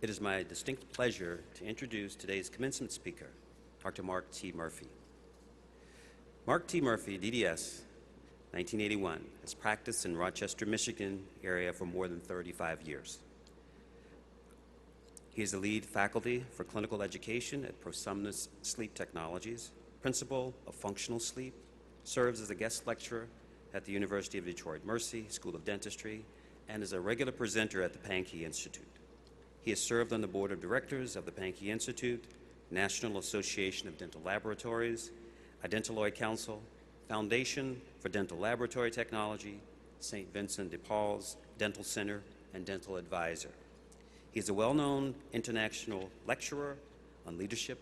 It is my distinct pleasure to introduce today's commencement speaker, Dr. Mark T. Murphy. Mark T. Murphy, DDS, 1981, has practiced in Rochester, Michigan area for more than 35 years. He is the lead faculty for clinical education at Prosumnus Sleep Technologies, principal of functional sleep, serves as a guest lecturer at the University of Detroit Mercy School of Dentistry, and is a regular presenter at the Pankey Institute. He has served on the board of directors of the Pankey Institute, National Association of Dental Laboratories, Identaloid Council, Foundation for Dental Laboratory Technology, St. Vincent de Paul's Dental Center, and Dental Advisor. He is a well-known international lecturer on leadership,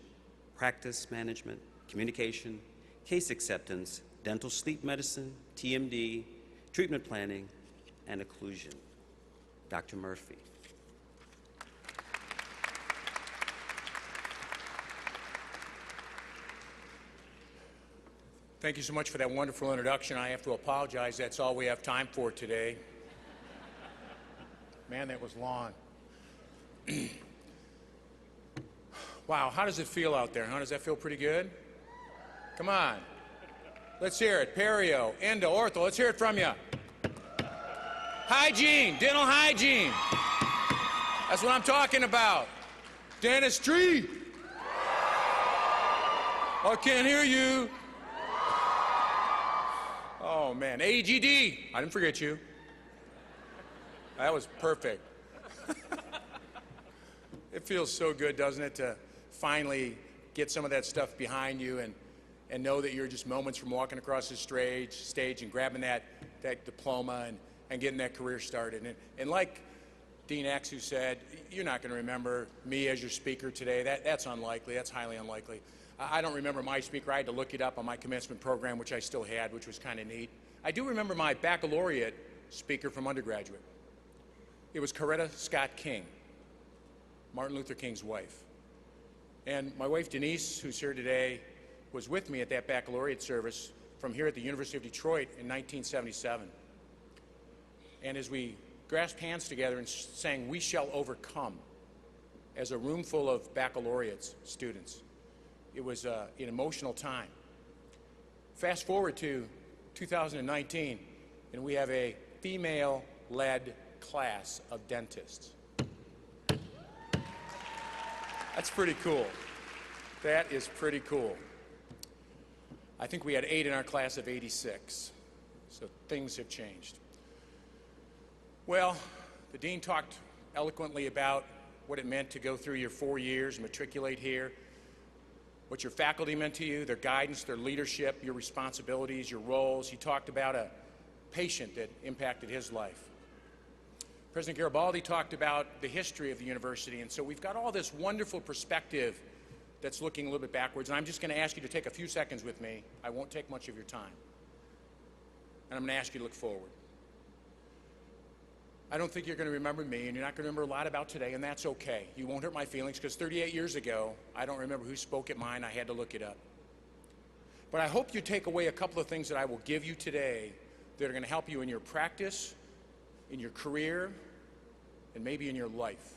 practice management, communication, case acceptance, dental sleep medicine, TMD, treatment planning, and occlusion. Dr. Murphy. Thank you so much for that wonderful introduction. I have to apologize, that's all we have time for today. Man, that was long. Wow, how does it feel out there, huh? Does that feel pretty good? Come on. Let's hear it. Perio, endo, ortho, let's hear it from you. Hygiene, dental hygiene. That's what I'm talking about. Dentistry. I can't hear you. Oh, man. AGD. I didn't forget you. That was perfect. It feels so good, doesn't it, to finally get some of that stuff behind you and know that you're just moments from walking across the stage and grabbing that diploma and getting that career started. And like Dean X, who said, you're not going to remember me as your speaker today. That's unlikely. That's highly unlikely. I don't remember my speaker. I had to look it up on my commencement program, which I still had, which was kind of neat. I do remember my baccalaureate speaker from undergraduate. It was Coretta Scott King, Martin Luther King's wife. And my wife, Denise, who's here today, was with me at that baccalaureate service from here at the University of Detroit in 1977. And as we grasped hands together and sang "We Shall Overcome" as a room full of baccalaureate students, it was an emotional time. Fast forward to 2019, and we have a female-led class of dentists. That's pretty cool. That is pretty cool. I think we had 8 in our class of 86, so things have changed. Well, the dean talked eloquently about what it meant to go through your 4 years, matriculate here, what your faculty meant to you, their guidance, their leadership, your responsibilities, your roles. He talked about a patient that impacted his life. President Garibaldi talked about the history of the university, and so we've got all this wonderful perspective that's looking a little bit backwards, and I'm just going to ask you to take a few seconds with me. I won't take much of your time. And I'm going to ask you to look forward. I don't think you're going to remember me, and you're not going to remember a lot about today, and that's okay. You won't hurt my feelings, because 38 years ago, I don't remember who spoke at mine. I had to look it up. But I hope you take away a couple of things that I will give you today that are going to help you in your practice, in your career, and maybe in your life.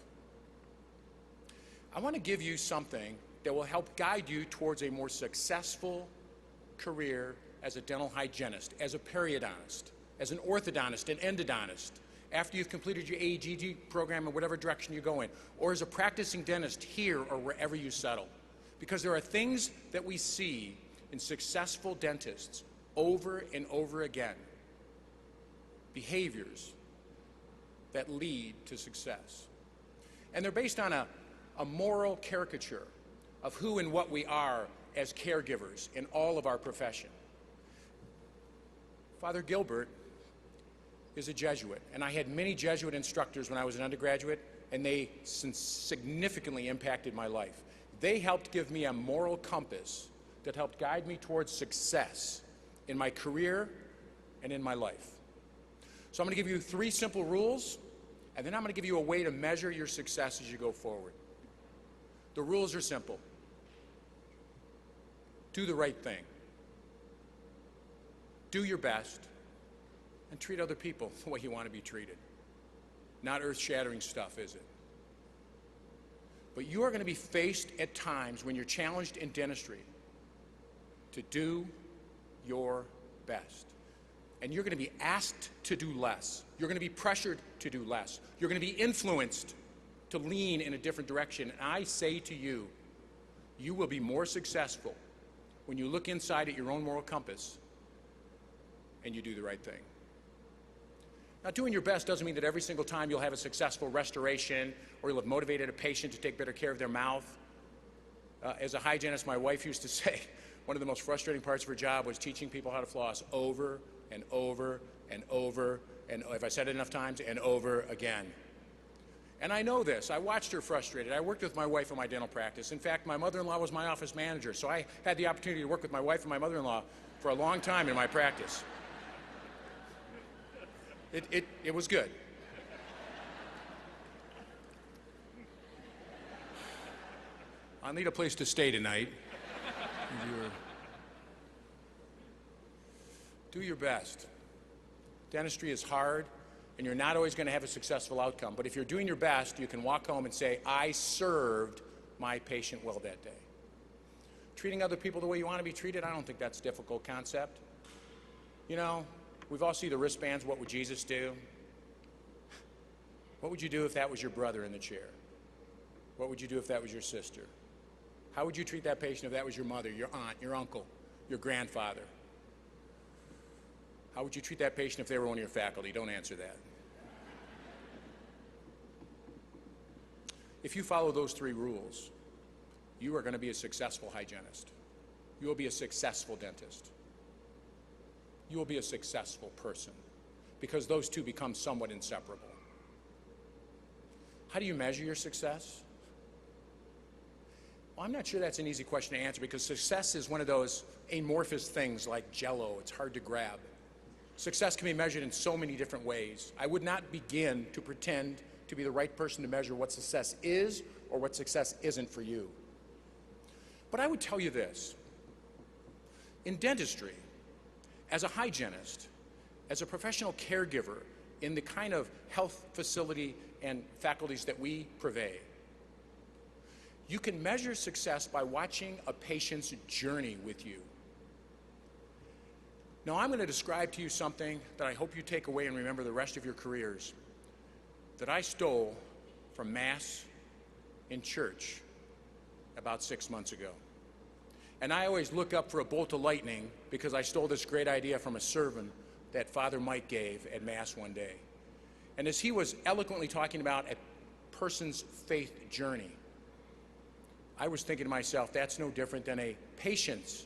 I want to give you something that will help guide you towards a more successful career as a dental hygienist, as a periodontist, as an orthodontist, an endodontist, after you've completed your AGD program in whatever direction you're going, or as a practicing dentist here or wherever you settle. Because there are things that we see in successful dentists over and over again, behaviors that lead to success. And they're based on a moral caricature of who and what we are as caregivers in all of our profession. Father Gilbert is a Jesuit, and I had many Jesuit instructors when I was an undergraduate, and they significantly impacted my life. They helped give me a moral compass that helped guide me towards success in my career and in my life. So I'm going to give you 3 simple rules, and then I'm going to give you a way to measure your success as you go forward. The rules are simple. Do the right thing. Do your best. And treat other people the way you want to be treated. Not earth-shattering stuff, is it? But you are going to be faced at times when you're challenged in dentistry to do your best. And you're going to be asked to do less. You're going to be pressured to do less. You're going to be influenced to lean in a different direction. And I say to you, you will be more successful when you look inside at your own moral compass and you do the right thing. Now, doing your best doesn't mean that every single time you'll have a successful restoration or you'll have motivated a patient to take better care of their mouth. As a hygienist, my wife used to say one of the most frustrating parts of her job was teaching people how to floss over and over and over, and if I said it enough times, and over again. And I know this. I watched her frustrated. I worked with my wife in my dental practice. In fact, my mother-in-law was my office manager, so I had the opportunity to work with my wife and my mother-in-law for a long time in my practice. It was good. I'll need a place to stay tonight. Do your best. Dentistry is hard, and you're not always going to have a successful outcome. But if you're doing your best, you can walk home and say, I served my patient well that day. Treating other people the way you want to be treated, I don't think that's a difficult concept. You know, we've all seen the wristbands, what would Jesus do? What would you do if that was your brother in the chair? What would you do if that was your sister? How would you treat that patient if that was your mother, your aunt, your uncle, your grandfather? How would you treat that patient if they were one of your faculty? Don't answer that. If you follow those three rules, you are going to be a successful hygienist. You will be a successful dentist. You will be a successful person, because those two become somewhat inseparable. How do you measure your success? Well, I'm not sure that's an easy question to answer, because success is one of those amorphous things like Jell-O. It's hard to grab. Success can be measured in so many different ways. I would not begin to pretend to be the right person to measure what success is or what success isn't for you. But I would tell you this. In dentistry, as a hygienist, as a professional caregiver in the kind of health facility and faculties that we purvey, you can measure success by watching a patient's journey with you. Now, I'm going to describe to you something that I hope you take away and remember the rest of your careers, that I stole from Mass in church about 6 months ago. And I always look up for a bolt of lightning because I stole this great idea from a sermon that Father Mike gave at Mass one day. And as he was eloquently talking about a person's faith journey, I was thinking to myself, that's no different than a patient's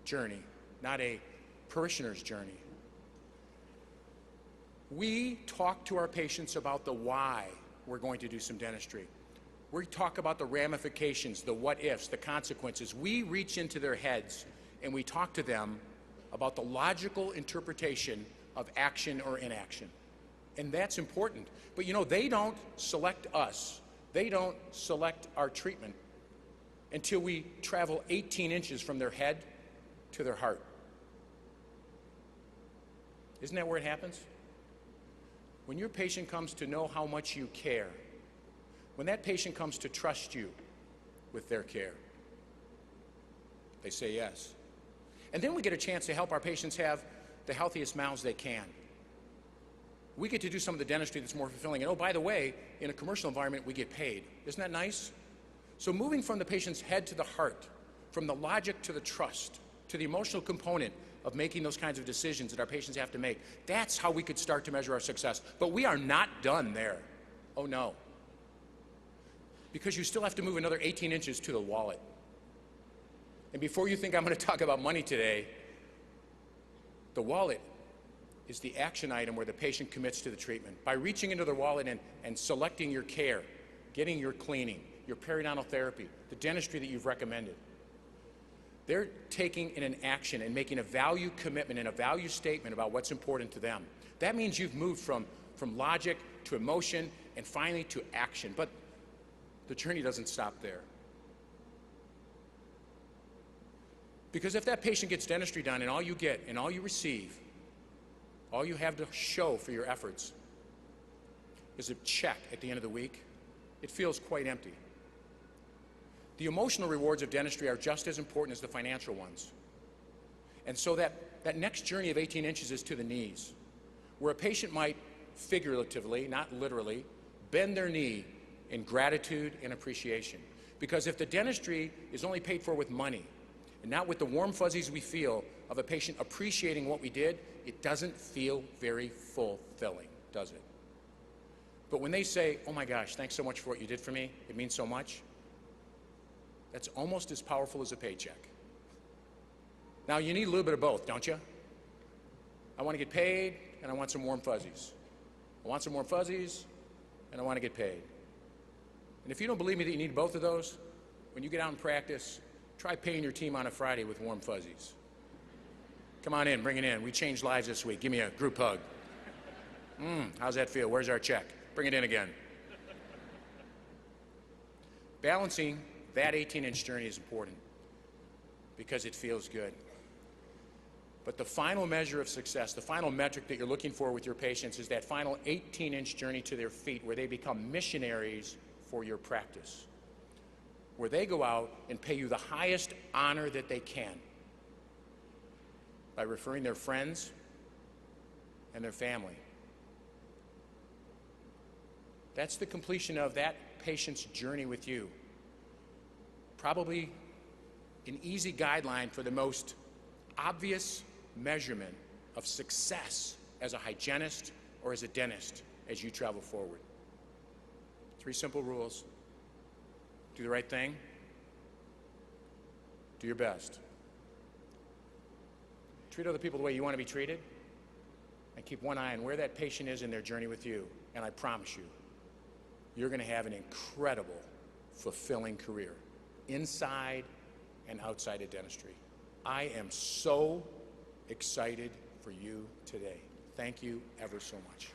journey, not a parishioner's journey. We talk to our patients about the why we're going to do some dentistry. We talk about the ramifications, the what ifs, the consequences. We reach into their heads and we talk to them about the logical interpretation of action or inaction. And that's important. But you know, they don't select us. They don't select our treatment until we travel 18 inches from their head to their heart. Isn't that where it happens? When your patient comes to know how much you care, when that patient comes to trust you with their care, they say yes. And then we get a chance to help our patients have the healthiest mouths they can. We get to do some of the dentistry that's more fulfilling. And oh, by the way, in a commercial environment, we get paid. Isn't that nice? So moving from the patient's head to the heart, from the logic to the trust, to the emotional component of making those kinds of decisions that our patients have to make, that's how we could start to measure our success. But we are not done there. Oh, no. Because you still have to move another 18 inches to the wallet. And before you think I'm going to talk about money today, the wallet is the action item where the patient commits to the treatment. By reaching into their wallet and selecting your care, getting your cleaning, your periodontal therapy, the dentistry that you've recommended, they're taking an action and making a value commitment and a value statement about what's important to them. That means you've moved from logic to emotion and finally to action. But the journey doesn't stop there. Because if that patient gets dentistry done and all you get and all you receive, all you have to show for your efforts is a check at the end of the week, it feels quite empty. The emotional rewards of dentistry are just as important as the financial ones. And so that next journey of 18 inches is to the knees, where a patient might figuratively, not literally, bend their knee in gratitude and appreciation. Because if the dentistry is only paid for with money, and not with the warm fuzzies we feel of a patient appreciating what we did, it doesn't feel very fulfilling, does it? But when they say, oh my gosh, thanks so much for what you did for me, it means so much, that's almost as powerful as a paycheck. Now, you need a little bit of both, don't you? I want to get paid, and I want some warm fuzzies. I want some warm fuzzies, and I want to get paid. And if you don't believe me that you need both of those, when you get out and practice, try paying your team on a Friday with warm fuzzies. Come on in, bring it in. We changed lives this week. Give me a group hug. How's that feel? Where's our check? Bring it in again. Balancing that 18-inch journey is important because it feels good. But the final measure of success, the final metric that you're looking for with your patients is that final 18-inch journey to their feet where they become missionaries for your practice, where they go out and pay you the highest honor that they can by referring their friends and their family. That's the completion of that patient's journey with you. Probably an easy guideline for the most obvious measurement of success as a hygienist or as a dentist as you travel forward. 3 simple rules. Do the right thing. Do your best. Treat other people the way you want to be treated. And keep one eye on where that patient is in their journey with you. And I promise you, you're going to have an incredible, fulfilling career inside and outside of dentistry. I am so excited for you today. Thank you ever so much.